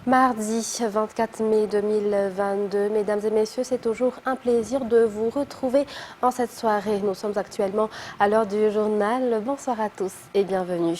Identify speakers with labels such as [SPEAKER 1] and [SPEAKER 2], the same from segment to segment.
[SPEAKER 1] Mardi 24 mai 2022, mesdames et messieurs, c'est toujours un plaisir de vous retrouver en cette soirée. Nous sommes actuellement à l'heure du journal. Bonsoir à tous et bienvenue.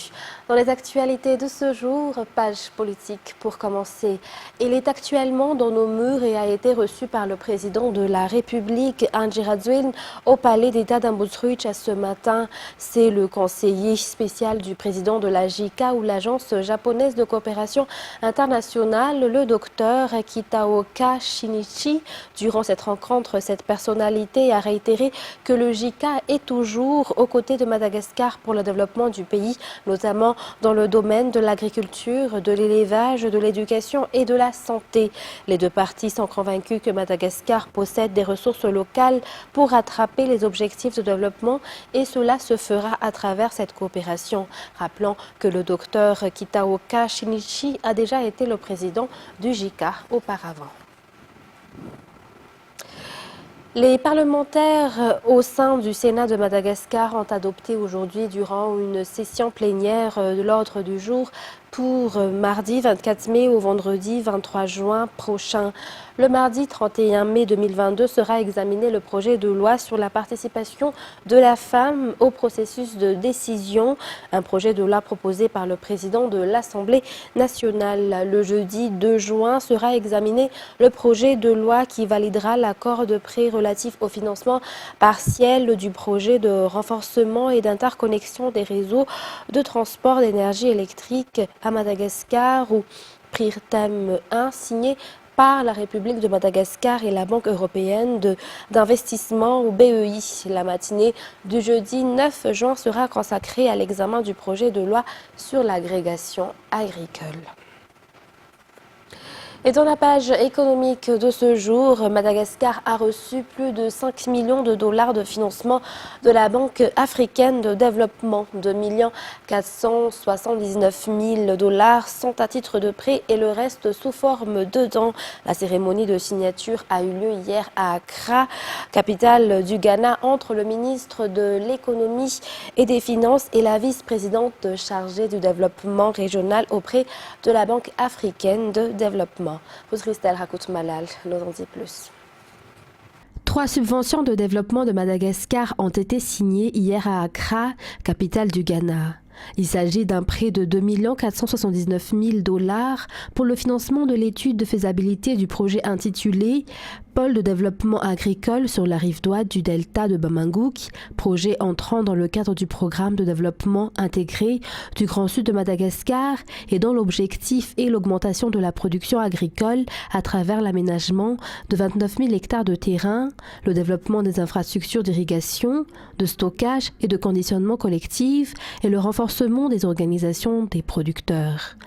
[SPEAKER 1] Dans les actualités de ce jour, page politique pour commencer. Il est actuellement dans nos murs et a été reçu par le président de la République, Andry Rajoelina, au palais d'État d'Ambotsruich ce matin. C'est le conseiller spécial du président de la JICA ou l'Agence japonaise de coopération internationale, le docteur Kitaoka Shinichi. Durant cette rencontre, cette personnalité a réitéré que le JICA est toujours aux côtés de Madagascar pour le développement du pays, notamment dans le domaine de l'agriculture, de l'élevage, de l'éducation et de la santé. Les deux parties sont convaincus que Madagascar possède des ressources locales pour attraper les objectifs de développement et cela se fera à travers cette coopération. Rappelons que le docteur Kitaoka Shinichi a déjà été le président du JICA auparavant. Les parlementaires au sein du Sénat de Madagascar ont adopté aujourd'hui, durant une session plénière de l'ordre du jour, pour mardi 24 mai au vendredi 23 juin prochain. Le mardi 31 mai 2022 sera examiné le projet de loi sur la participation de la femme au processus de décision, un projet de loi proposé par le président de l'Assemblée nationale. Le jeudi 2 juin sera examiné le projet de loi qui validera l'accord de prêt relatif au financement partiel du projet de renforcement et d'interconnexion des réseaux de transport d'énergie électrique à Madagascar, ou PRIRTEM 1, signé par la République de Madagascar et la Banque européenne d'investissement ou BEI. La matinée du jeudi 9 juin sera consacrée à l'examen du projet de loi sur l'agrégation agricole. Et dans la page économique de ce jour, Madagascar a reçu plus de 5 millions de dollars de financement de la Banque africaine de développement. 2 479 000 dollars sont à titre de prêt et le reste sous forme de dons. La cérémonie de signature a eu lieu hier à Accra, capitale du Ghana, entre le ministre de l'économie et des finances et la vice-présidente chargée du développement régional auprès de la Banque africaine de développement. Christelle Rakout-Malal nous en dit plus.
[SPEAKER 2] 3 subventions de développement de Madagascar ont été signées hier à Accra, capitale du Ghana. Il s'agit d'un prêt de 2 479 000 dollars pour le financement de l'étude de faisabilité du projet intitulé Pôle de développement agricole sur la rive droite du delta de Bamanguk, projet entrant dans le cadre du programme de développement intégré du Grand Sud de Madagascar et dont l'objectif est l'augmentation de la production agricole à travers l'aménagement de 29 000 hectares de terrain, le développement des infrastructures d'irrigation, de stockage et de conditionnement collectif et le renforcement des organisations des producteurs.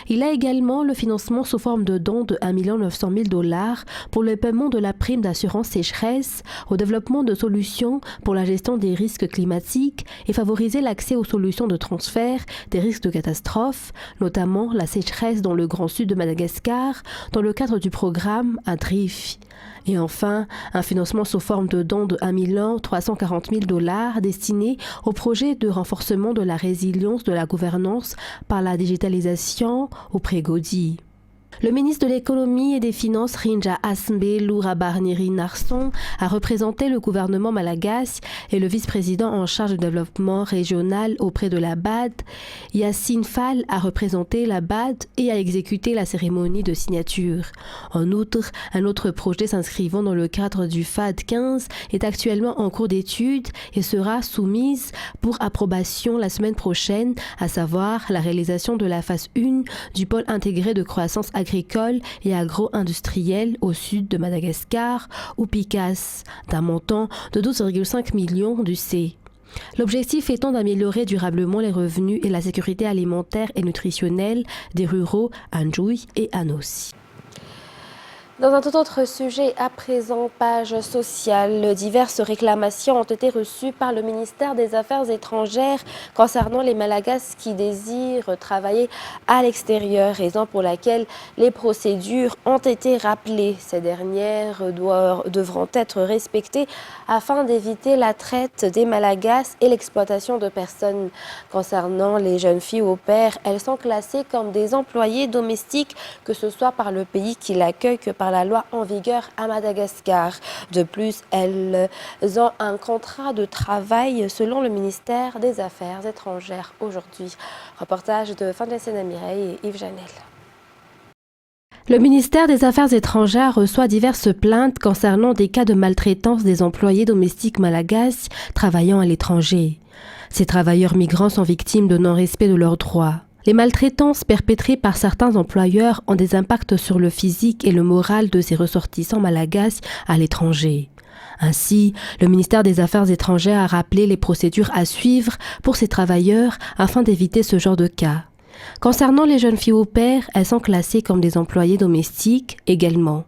[SPEAKER 2] Il a également le financement sous forme de dons de 1 900 000 dollars pour le paiement de la prime d'assurance sécheresse, au développement de solutions pour la gestion des risques climatiques et favoriser l'accès aux solutions de transfert des risques de catastrophes, notamment la sécheresse dans le Grand Sud de Madagascar, dans le cadre du programme ADRIF. Et enfin, un financement sous forme de dons de 1 340 000 dollars destiné au projet de renforcement de la résilience de la gouvernance par la digitalisation auprès Gaudi. Le ministre de l'économie et des finances, Rinja Asmbelu Rabarniri Narson, a représenté le gouvernement malagasy et le vice-président en charge du développement régional auprès de la BAD. Yassine Fall a représenté la BAD et a exécuté la cérémonie de signature. En outre, un autre projet s'inscrivant dans le cadre du FAD 15 est actuellement en cours d'étude et sera soumise pour approbation la semaine prochaine, à savoir la réalisation de la phase 1 du pôle intégré de croissance agricole et agro-industrielle au sud de Madagascar, ou PICAS, d'un montant de 12,5 millions d'UC. L'objectif étant d'améliorer durablement les revenus et la sécurité alimentaire et nutritionnelle des ruraux à Ndjoui et à Nossi.
[SPEAKER 1] Dans un tout autre sujet, à présent, page sociale, diverses réclamations ont été reçues par le ministère des Affaires étrangères concernant les Malagasy qui désirent travailler à l'extérieur, raison pour laquelle les procédures ont été rappelées. Ces dernières devront être respectées afin d'éviter la traite des Malagasy et l'exploitation de personnes. Concernant les jeunes filles au pair, elles sont classées comme des employés domestiques, que ce soit par le pays qui l'accueille que par la loi en vigueur à Madagascar. De plus, elles ont un contrat de travail selon le ministère des Affaires étrangères aujourd'hui. Reportage de Fandessena Mireille et Yves Janel.
[SPEAKER 2] Le ministère des Affaires étrangères reçoit diverses plaintes concernant des cas de maltraitance des employés domestiques malagasy travaillant à l'étranger. Ces travailleurs migrants sont victimes de non-respect de leurs droits. Les maltraitances perpétrées par certains employeurs ont des impacts sur le physique et le moral de ces ressortissants malagasy à l'étranger. Ainsi, le ministère des Affaires étrangères a rappelé les procédures à suivre pour ces travailleurs afin d'éviter ce genre de cas. Concernant les jeunes filles au pair, elles sont classées comme des employés domestiques également.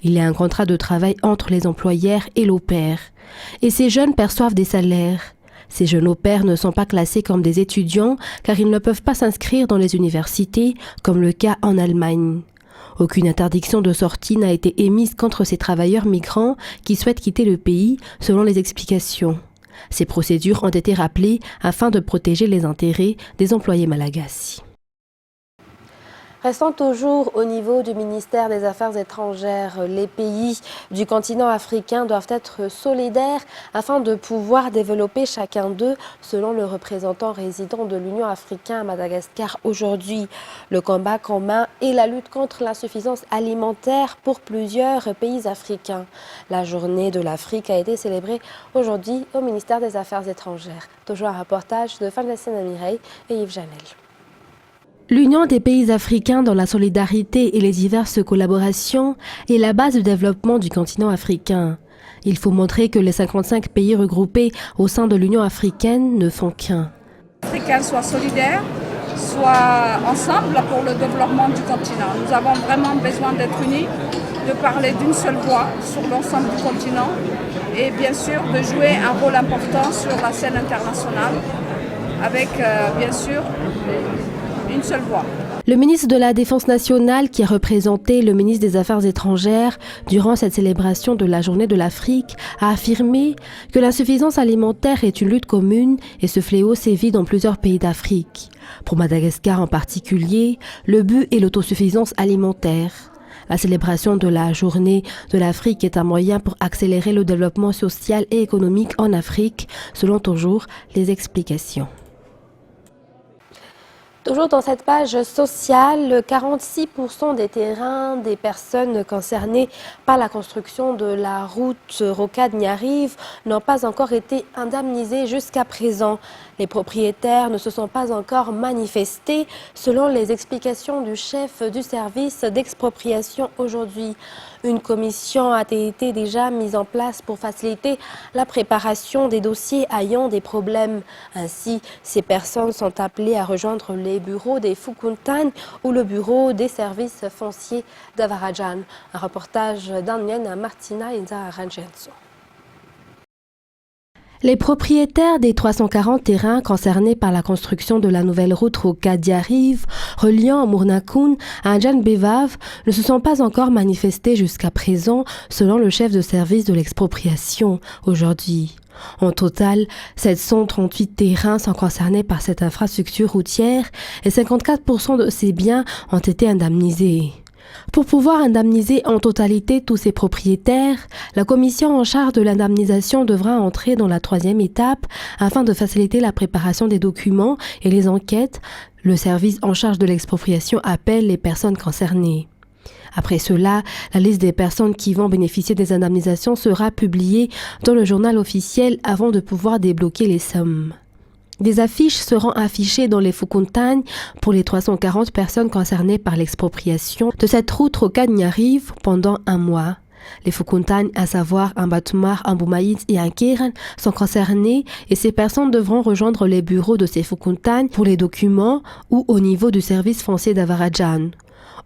[SPEAKER 2] Il y a un contrat de travail entre les employeurs et l'au pair. Et ces jeunes perçoivent des salaires. Ces jeunes au pair ne sont pas classés comme des étudiants car ils ne peuvent pas s'inscrire dans les universités, comme le cas en Allemagne. Aucune interdiction de sortie n'a été émise contre ces travailleurs migrants qui souhaitent quitter le pays, selon les explications. Ces procédures ont été rappelées afin de protéger les intérêts des employés malagasy.
[SPEAKER 1] Restant toujours au niveau du ministère des Affaires étrangères, les pays du continent africain doivent être solidaires afin de pouvoir développer chacun d'eux, selon le représentant résident de l'Union africaine à Madagascar aujourd'hui. Le combat commun et la lutte contre l'insuffisance alimentaire pour plusieurs pays africains. La journée de l'Afrique a été célébrée aujourd'hui au ministère des Affaires étrangères. Toujours un reportage de Fandessena Mireille et Yves Janel.
[SPEAKER 2] L'Union des pays africains dans la solidarité et les diverses collaborations est la base du développement du continent africain. Il faut montrer que les 55 pays regroupés au sein de l'Union africaine ne font qu'un.
[SPEAKER 3] Les Africains soient solidaires, soient ensemble pour le développement du continent. Nous avons vraiment besoin d'être unis, de parler d'une seule voix sur l'ensemble du continent et bien sûr de jouer un rôle important sur la scène internationale avec bien sûr une seule voix.
[SPEAKER 2] Le ministre de la Défense nationale, qui a représenté le ministre des Affaires étrangères durant cette célébration de la Journée de l'Afrique, a affirmé que l'insuffisance alimentaire est une lutte commune et ce fléau sévit dans plusieurs pays d'Afrique. Pour Madagascar en particulier, le but est l'autosuffisance alimentaire. La célébration de la Journée de l'Afrique est un moyen pour accélérer le développement social et économique en Afrique, selon toujours les explications.
[SPEAKER 1] Toujours dans cette page sociale, 46% des terrains des personnes concernées par la construction de la route Rocade-Niarive n'ont pas encore été indemnisés jusqu'à présent. Les propriétaires ne se sont pas encore manifestés, selon les explications du chef du service d'expropriation aujourd'hui. Une commission a été déjà mise en place pour faciliter la préparation des dossiers ayant des problèmes. Ainsi, ces personnes sont appelées à rejoindre les bureaux des Fukuntan ou le bureau des services fonciers d'Avarajan. Un reportage d'Annienne Martina Inza Rangenso.
[SPEAKER 2] Les propriétaires des 340 terrains concernés par la construction de la nouvelle route Rocade-Niarive reliant Mournakun à Andjan-Bevav ne se sont pas encore manifestés jusqu'à présent, selon le chef de service de l'expropriation aujourd'hui. En total, 738 terrains sont concernés par cette infrastructure routière et 54% de ces biens ont été indemnisés. Pour pouvoir indemniser en totalité tous ces propriétaires, la commission en charge de l'indemnisation devra entrer dans la 3e étape afin de faciliter la préparation des documents et les enquêtes. Le service en charge de l'expropriation appelle les personnes concernées. Après cela, la liste des personnes qui vont bénéficier des indemnisations sera publiée dans le journal officiel avant de pouvoir débloquer les sommes. Des affiches seront affichées dans les Fukuntan pour les 340 personnes concernées par l'expropriation de cette route Rocade-Niarive pendant un mois. Les Fukuntan, à savoir un Batumar, un Boumaïd et un Kiran, sont concernés et ces personnes devront rejoindre les bureaux de ces Fukuntan pour les documents ou au niveau du service foncier d'Avarajan.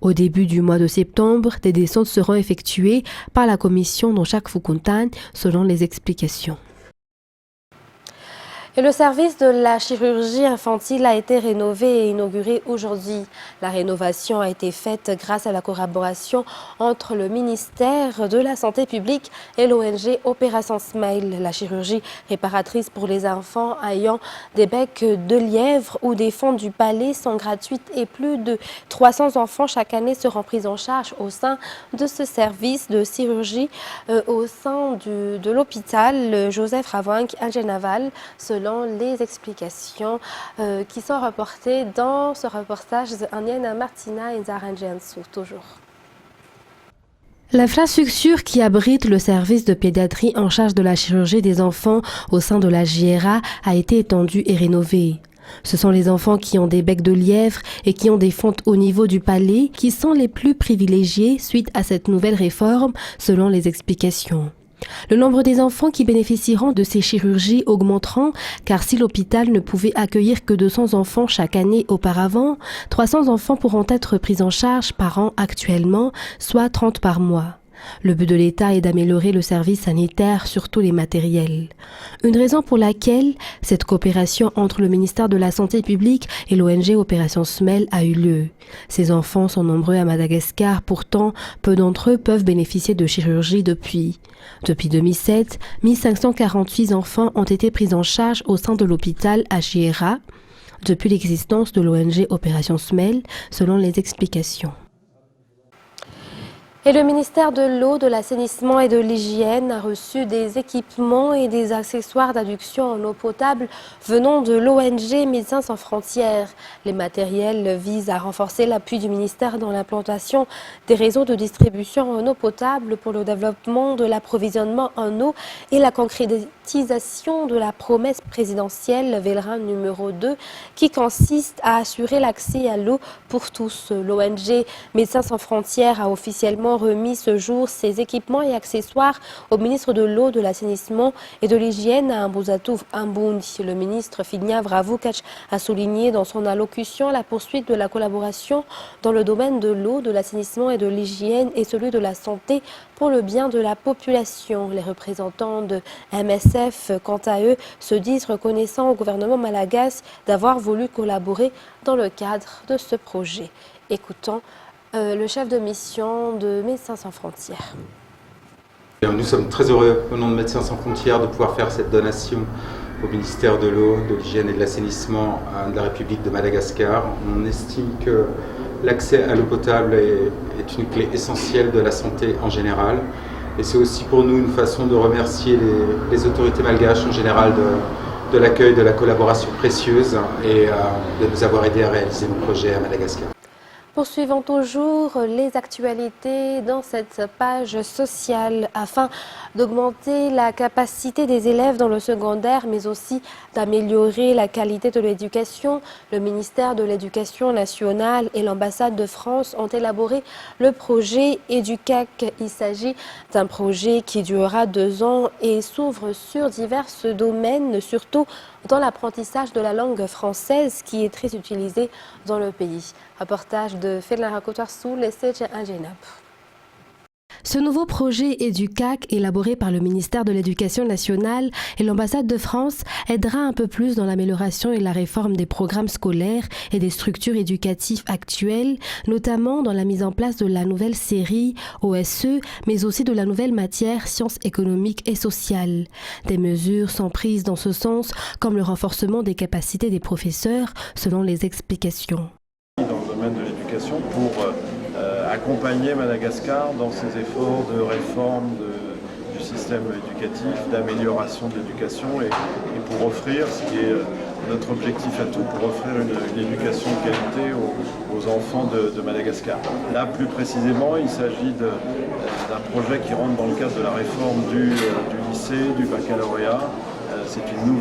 [SPEAKER 2] Au début du mois de septembre, des descentes seront effectuées par la commission dans chaque Fukuntan selon les explications.
[SPEAKER 1] Et le service de la chirurgie infantile a été rénové et inauguré aujourd'hui. La rénovation a été faite grâce à la collaboration entre le ministère de la Santé publique et l'ONG Opération Smile. La chirurgie réparatrice pour les enfants ayant des becs de lièvre ou des fentes du palais sont gratuites et plus de 300 enfants chaque année seront pris en charge au sein de ce service de chirurgie au sein de l'hôpital Joseph Ravank Algenaval, selon les explications qui sont rapportées dans ce reportage d'Aniana Martina et Zaranjiansou, toujours.
[SPEAKER 2] L'infrastructure qui abrite le service de pédiatrie en charge de la chirurgie des enfants au sein de la JRA a été étendue et rénovée. Ce sont les enfants qui ont des becs de lièvre et qui ont des fentes au niveau du palais qui sont les plus privilégiés suite à cette nouvelle réforme, selon les explications. Le nombre des enfants qui bénéficieront de ces chirurgies augmenteront car si l'hôpital ne pouvait accueillir que 200 enfants chaque année auparavant, 300 enfants pourront être pris en charge par an actuellement, soit 30 par mois. Le but de l'État est d'améliorer le service sanitaire, surtout les matériels. Une raison pour laquelle cette coopération entre le ministère de la Santé publique et l'ONG Opération Smile a eu lieu. Ces enfants sont nombreux à Madagascar, pourtant peu d'entre eux peuvent bénéficier de chirurgie depuis. Depuis 2007, 1548 enfants ont été pris en charge au sein de l'hôpital HIRA depuis l'existence de l'ONG Opération Smile, selon les explications.
[SPEAKER 1] Et le ministère de l'Eau, de l'Assainissement et de l'Hygiène a reçu des équipements et des accessoires d'adduction en eau potable venant de l'ONG Médecins sans frontières. Les matériels visent à renforcer l'appui du ministère dans l'implantation des réseaux de distribution en eau potable pour le développement de l'approvisionnement en eau et la concrétisation de la promesse présidentielle Vélerin numéro 2 qui consiste à assurer l'accès à l'eau pour tous. L'ONG Médecins sans frontières a officiellement remis ce jour ses équipements et accessoires au ministre de l'Eau, de l'Assainissement et de l'Hygiène à Mbuzatouf Ambundi. Le ministre Figna Vravoukac a souligné dans son allocution la poursuite de la collaboration dans le domaine de l'eau, de l'assainissement et de l'hygiène et celui de la santé pour le bien de la population. Les représentants de MSF, quant à eux, se disent reconnaissants au gouvernement malagasy d'avoir voulu collaborer dans le cadre de ce projet. Écoutons le chef de mission de Médecins sans frontières.
[SPEAKER 4] Nous sommes très heureux au nom de Médecins sans frontières de pouvoir faire cette donation au ministère de l'Eau, de l'Hygiène et de l'Assainissement de la République de Madagascar. On estime que l'accès à l'eau potable est une clé essentielle de la santé en général. Et c'est aussi pour nous une façon de remercier les autorités malgaches en général de l'accueil, de la collaboration précieuse et de nous avoir aidés à réaliser nos projets à Madagascar.
[SPEAKER 1] Poursuivons toujours les actualités dans cette page sociale afin d'augmenter la capacité des élèves dans le secondaire, mais aussi d'améliorer la qualité de l'éducation. Le ministère de l'Éducation nationale et l'ambassade de France ont élaboré le projet EduCac. Il s'agit d'un projet qui durera 2 ans et s'ouvre sur divers domaines, surtout dans l'apprentissage de la langue française qui est très utilisée dans le pays. Reportage de Fedla Rakotarsou, l'Essai Ingenap.
[SPEAKER 2] Ce nouveau projet EduCac, élaboré par le ministère de l'Éducation nationale et l'ambassade de France, aidera un peu plus dans l'amélioration et la réforme des programmes scolaires et des structures éducatives actuelles, notamment dans la mise en place de la nouvelle série OSE, mais aussi de la nouvelle matière sciences économiques et sociales. Des mesures sont prises dans ce sens, comme le renforcement des capacités des professeurs, selon les explications.
[SPEAKER 5] Dans le domaine de l'éducation pour accompagner Madagascar dans ses efforts de réforme du système éducatif, d'amélioration de l'éducation et pour offrir, ce qui est notre objectif à tout, pour offrir une éducation de qualité aux enfants de Madagascar. Là, plus précisément, il s'agit d'un projet qui rentre dans le cadre de la réforme du lycée, du baccalauréat. C'est une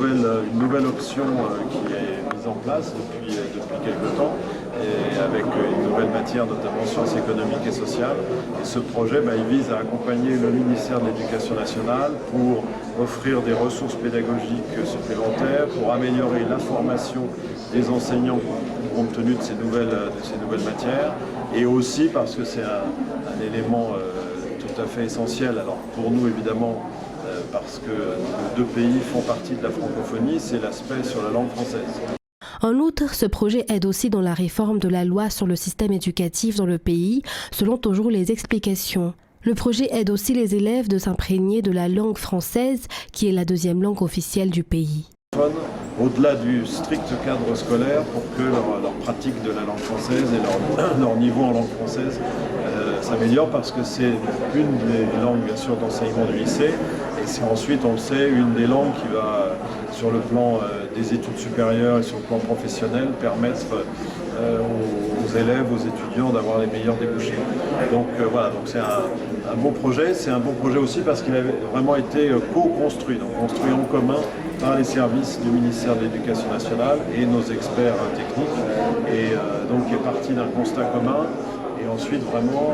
[SPEAKER 5] nouvelle option qui est mise en place depuis quelque temps, et avec une nouvelle matière, notamment sciences économiques et sociales. Et ce projet, il vise à accompagner le ministère de l'Éducation nationale pour offrir des ressources pédagogiques supplémentaires, pour améliorer la formation des enseignants compte tenu de ces nouvelles matières, et aussi parce que c'est un élément tout à fait essentiel. Alors pour nous évidemment, parce que nos deux pays font partie de la francophonie, c'est l'aspect sur la langue française.
[SPEAKER 2] En outre, ce projet aide aussi dans la réforme de la loi sur le système éducatif dans le pays, selon toujours les explications. Le projet aide aussi les élèves de s'imprégner de la langue française, qui est la deuxième langue officielle du pays.
[SPEAKER 5] Au-delà du strict cadre scolaire, pour que leur pratique de la langue française et leur niveau en langue française s'améliore, parce que c'est une des langues bien sûr d'enseignement du lycée, et c'est ensuite, on le sait, une des langues qui va, sur le plan des études supérieures et sur le plan professionnel, permettre aux élèves, aux étudiants d'avoir les meilleurs débouchés. Donc voilà, donc c'est un bon projet. C'est un bon projet aussi parce qu'il a vraiment été co-construit, donc construit en commun par les services du ministère de l'Éducation nationale et nos experts techniques. Et donc il est parti d'un constat commun. Et ensuite, vraiment,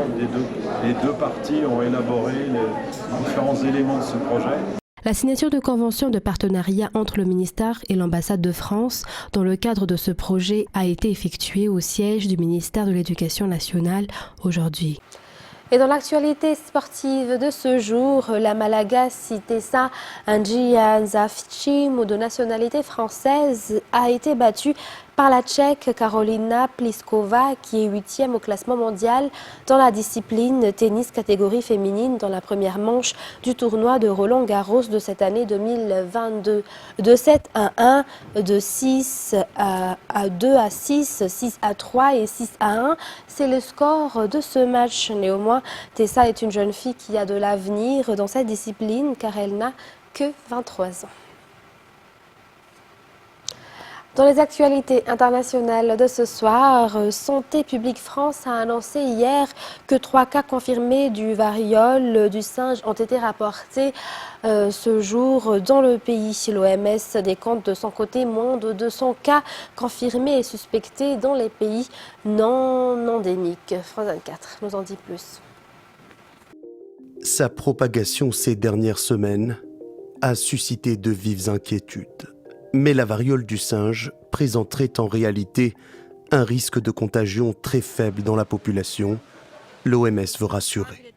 [SPEAKER 5] les deux parties ont élaboré les différents éléments de ce projet.
[SPEAKER 2] La signature de convention de partenariat entre le ministère et l'ambassade de France dans le cadre de ce projet a été effectuée au siège du ministère de l'Éducation nationale aujourd'hui.
[SPEAKER 1] Et dans l'actualité sportive de ce jour, la Malagasy-Tessa Njianza Fichim, de nationalité française, a été battue par la Tchèque Karolina Pliskova, qui est 8e au classement mondial dans la discipline tennis catégorie féminine dans la première manche du tournoi de Roland-Garros de cette année 2022. De 7 à 1, de 6 à 2 à 6, 6 à 3 et 6 à 1, c'est le score de ce match. Néanmoins, Tessa est une jeune fille qui a de l'avenir dans cette discipline car elle n'a que 23 ans. Dans les actualités internationales de ce soir, Santé publique France a annoncé hier que 3 cas confirmés du variole du singe ont été rapportés ce jour dans le pays. L'OMS décompte de son côté moins de 200 cas confirmés et suspectés dans les pays non endémiques. France 24 nous en dit plus.
[SPEAKER 6] Sa propagation ces dernières semaines a suscité de vives inquiétudes. Mais la variole du singe présenterait en réalité un risque de contagion très faible dans la population. L'OMS veut rassurer.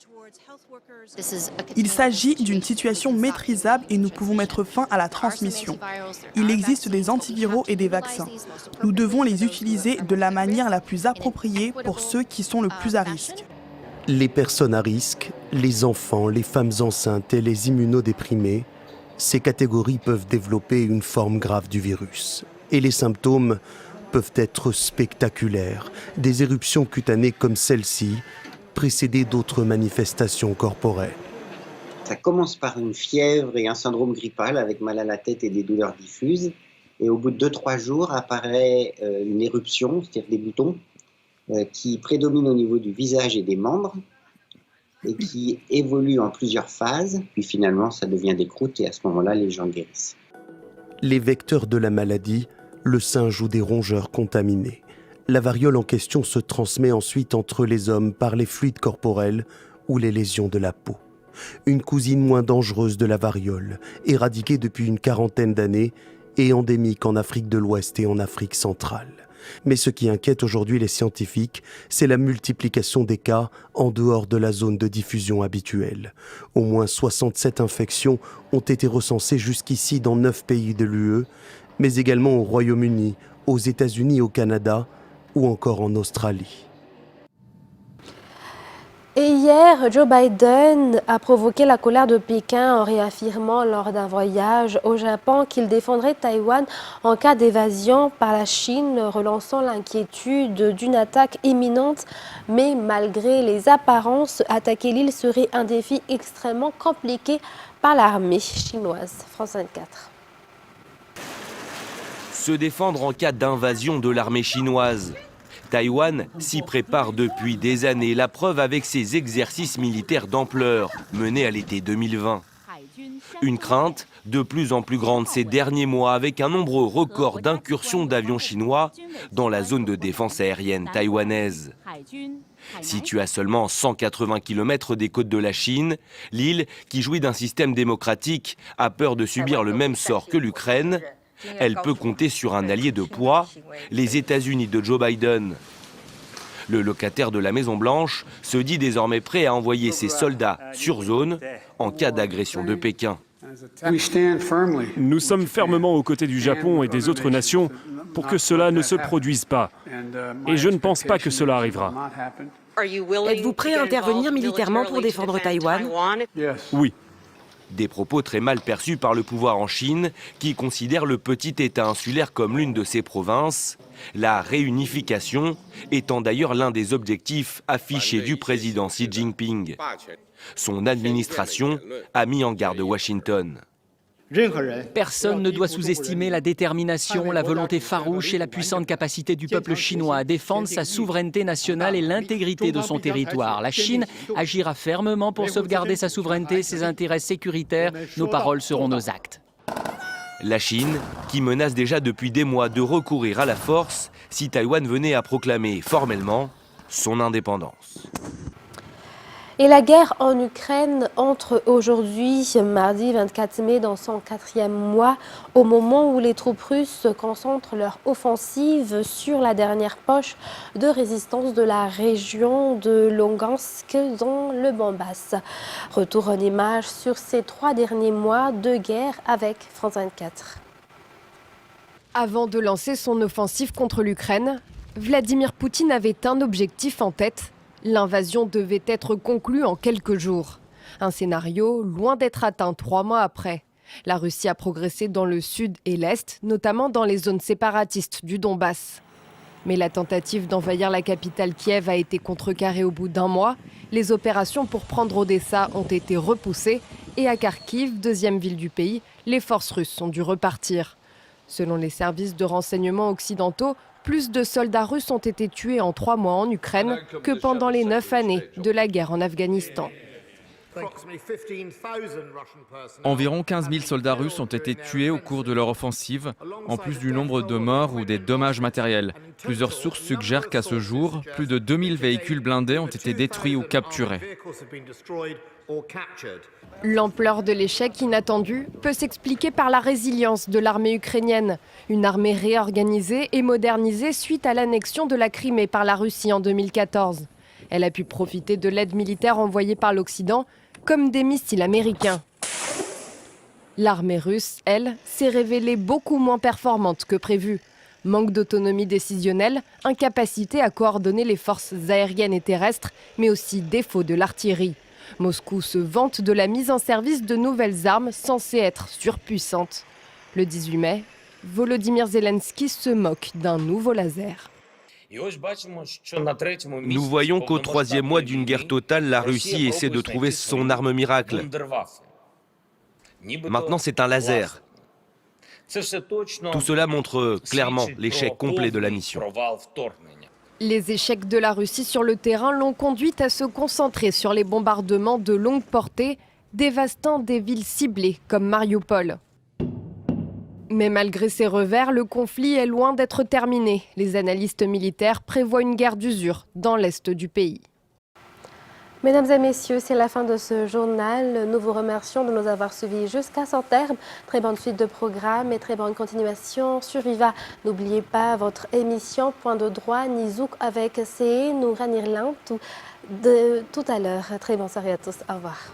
[SPEAKER 7] Il s'agit d'une situation maîtrisable et nous pouvons mettre fin à la transmission. Il existe des antiviraux et des vaccins. Nous devons les utiliser de la manière la plus appropriée pour ceux qui sont le plus à risque.
[SPEAKER 6] Les personnes à risque, les enfants, les femmes enceintes et les immunodéprimés, ces catégories peuvent développer une forme grave du virus. Et les symptômes peuvent être spectaculaires. Des éruptions cutanées comme celle-ci, précédées d'autres manifestations corporelles.
[SPEAKER 8] Ça commence par une fièvre et un syndrome grippal avec mal à la tête et des douleurs diffuses. Et au bout de 2-3 jours apparaît une éruption, c'est-à-dire des boutons, qui prédominent au niveau du visage et des membres, et qui évolue en plusieurs phases, puis finalement ça devient des croûtes et à ce moment-là les gens guérissent.
[SPEAKER 6] Les vecteurs de la maladie, le singe ou des rongeurs contaminés. La variole en question se transmet ensuite entre les hommes par les fluides corporels ou les lésions de la peau. Une cousine moins dangereuse de la variole, éradiquée depuis une quarantaine d'années et endémique en Afrique de l'Ouest et en Afrique centrale. Mais ce qui inquiète aujourd'hui les scientifiques, c'est la multiplication des cas en dehors de la zone de diffusion habituelle. Au moins 67 infections ont été recensées jusqu'ici dans 9 pays de l'UE, mais également au Royaume-Uni, aux États-Unis, au Canada ou encore en Australie.
[SPEAKER 1] Et hier, Joe Biden a provoqué la colère de Pékin en réaffirmant lors d'un voyage au Japon qu'il défendrait Taïwan en cas d'évasion par la Chine, relançant l'inquiétude d'une attaque imminente. Mais malgré les apparences, attaquer l'île serait un défi extrêmement compliqué par l'armée chinoise. France 24.
[SPEAKER 9] Se défendre en cas d'invasion de l'armée chinoise. Taïwan s'y prépare depuis des années, la preuve avec ses exercices militaires d'ampleur menés à l'été 2020. Une crainte de plus en plus grande ces derniers mois avec un nombre record d'incursions d'avions chinois dans la zone de défense aérienne taïwanaise. Située à seulement 180 km des côtes de la Chine, l'île, qui jouit d'un système démocratique, a peur de subir le même sort que l'Ukraine. Elle peut compter sur un allié de poids, les États-Unis de Joe Biden. Le locataire de la Maison-Blanche se dit désormais prêt à envoyer ses soldats sur zone en cas d'agression de Pékin.
[SPEAKER 10] Nous sommes fermement aux côtés du Japon et des autres nations pour que cela ne se produise pas. Et je ne pense pas que cela arrivera.
[SPEAKER 11] Êtes-vous prêt à intervenir militairement pour défendre Taïwan?
[SPEAKER 10] Oui.
[SPEAKER 9] Des propos très mal perçus par le pouvoir en Chine, qui considère le petit État insulaire comme l'une de ses provinces, la réunification étant d'ailleurs l'un des objectifs affichés du président Xi Jinping. Son administration a mis en garde Washington.
[SPEAKER 12] Personne ne doit sous-estimer la détermination, la volonté farouche et la puissante capacité du peuple chinois à défendre sa souveraineté nationale et l'intégrité de son territoire. La Chine agira fermement pour sauvegarder sa souveraineté et ses intérêts sécuritaires. Nos paroles seront nos actes.
[SPEAKER 9] La Chine, qui menace déjà depuis des mois de recourir à la force si Taïwan venait à proclamer formellement son indépendance.
[SPEAKER 1] Et la guerre en Ukraine entre aujourd'hui, mardi 24 mai, dans son 4e mois, au moment où les troupes russes concentrent leur offensive sur la dernière poche de résistance de la région de Lugansk dans le Donbass. Retour en image sur ces 3 derniers mois de guerre avec France 24.
[SPEAKER 2] Avant de lancer son offensive contre l'Ukraine, Vladimir Poutine avait un objectif en tête. L'invasion devait être conclue en quelques jours. Un scénario loin d'être atteint 3 mois après. La Russie a progressé dans le sud et l'est, notamment dans les zones séparatistes du Donbass. Mais la tentative d'envahir la capitale Kiev a été contrecarrée au bout d'1 mois. Les opérations pour prendre Odessa ont été repoussées et à Kharkiv, 2e ville du pays, les forces russes ont dû repartir. Selon les services de renseignement occidentaux, plus de soldats russes ont été tués en 3 mois en Ukraine que pendant les 9 années de la guerre en Afghanistan.
[SPEAKER 13] Environ 15 000 soldats russes ont été tués au cours de leur offensive, en plus du nombre de morts ou des dommages matériels. Plusieurs sources suggèrent qu'à ce jour, plus de 2000 véhicules blindés ont été détruits ou capturés.
[SPEAKER 2] L'ampleur de l'échec inattendu peut s'expliquer par la résilience de l'armée ukrainienne. Une armée réorganisée et modernisée suite à l'annexion de la Crimée par la Russie en 2014. Elle a pu profiter de l'aide militaire envoyée par l'Occident, comme des missiles américains. L'armée russe, elle, s'est révélée beaucoup moins performante que prévu. Manque d'autonomie décisionnelle, incapacité à coordonner les forces aériennes et terrestres, mais aussi défaut de l'artillerie. Moscou se vante de la mise en service de nouvelles armes censées être surpuissantes. Le 18 mai, Volodymyr Zelensky se moque d'un nouveau laser.
[SPEAKER 9] Nous voyons qu'au 3e mois d'une guerre totale, la Russie essaie de trouver son arme miracle. Maintenant, c'est un laser. Tout cela montre clairement l'échec complet de la mission.
[SPEAKER 2] Les échecs de la Russie sur le terrain l'ont conduite à se concentrer sur les bombardements de longue portée, dévastant des villes ciblées comme Mariupol. Mais malgré ces revers, le conflit est loin d'être terminé. Les analystes militaires prévoient une guerre d'usure dans l'est du pays.
[SPEAKER 1] Mesdames et messieurs, c'est la fin de ce journal. Nous vous remercions de nous avoir suivis jusqu'à son terme. Très bonne suite de programme et très bonne continuation sur Viva. N'oubliez pas votre émission Point de droit, Nizouk avec CE, Nouran Irland, tout à l'heure. Très bonne soirée à tous. Au revoir.